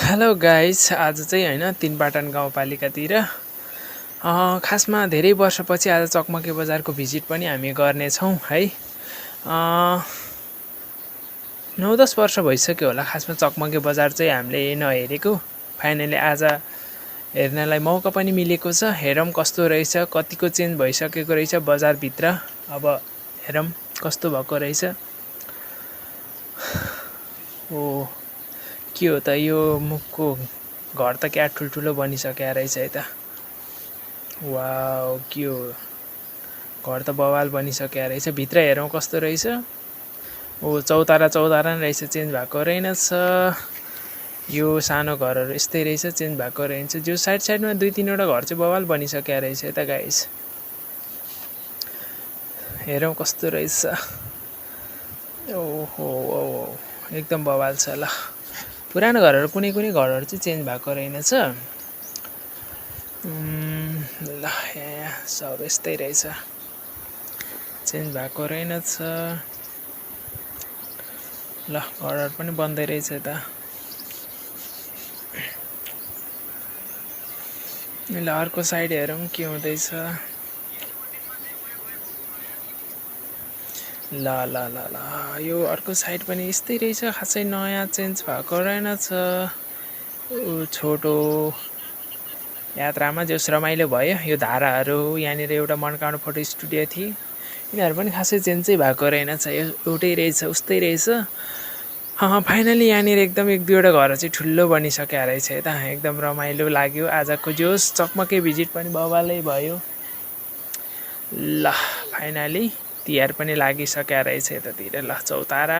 Hello guys, आज चाहिँ हैन तीनपाटन गाउँपालिकातिर खासमा धेरै वर्षपछि आज चकमके बजारको भिजिट पनि हामी गर्नेछौँ है। 9-10 वर्ष भइसक्यो होला खासमा चकमके बजार चाहिँ हामीले नहेरेको। फाइनली आज हेर्नलाई मौका पनि मिलेको छ। हेरौँ कस्तो रहेछ, कतिको चेन्ज भइसकेको रहेछ बजारभित्र। अब हेरौँ कस्तो भएको रहेछ। ओ के हो त यो मुखको घर त क्या ठुल्ठुलो बनिसकेको रहेछ है त। वाउ, के हो घर त बवाल बनिसकेको रहेछ। भित्र हेरौँ कस्तो रहेछ। ओ चौतारा नै रहेछ, चेन्ज भएको रहेनछ। यो सानो घरहरू यस्तै रहेछ, चेन्ज भएको रहेछ। जो साइडमा 2-3वटा घर चाहिँ बवाल बनिसकेको रहेछ है त गाइस। हेरौँ कस्तो रहेछ। ओहो एकदम बवाल छ। ल पुरानो घरहरू कुनै घरहरू चाहिँ चेन्ज भएको रहेनछ। ल यहाँ सब यस्तै रहेछ, चेन्ज भएको रहेनछ। ल घरहरू पनि बन्दै रहेछ त। ल अर्को साइड हेरौँ के हुँदैछ। ल ल ल ल यो अर्को साइड पनि यस्तै रहेछ, खासै नयाँ चेन्ज भएको रहेनछ। छोटो यात्रामा जस रमाइलो भयो। यो धाराहरू यहाँनिर एउटा मनकाउनु फोटो स्टुडियो थिए, यिनीहरू पनि खासै चेन्ज चाहिँ भएको रहेनछ। एउटै रहेछ, उस्तै रहेछ। फाइनली यहाँनिर एकदम 1-2वटा घर चाहिँ ठुलो बनिसकेको रहेछ है त। एकदम रमाइलो लाग्यो आजको जोस। चकमके भिजिट पनि बवालै भयो। ल फाइनली तिहार पनि लागिसकेको रहेछ यतातिर। ल चौतारा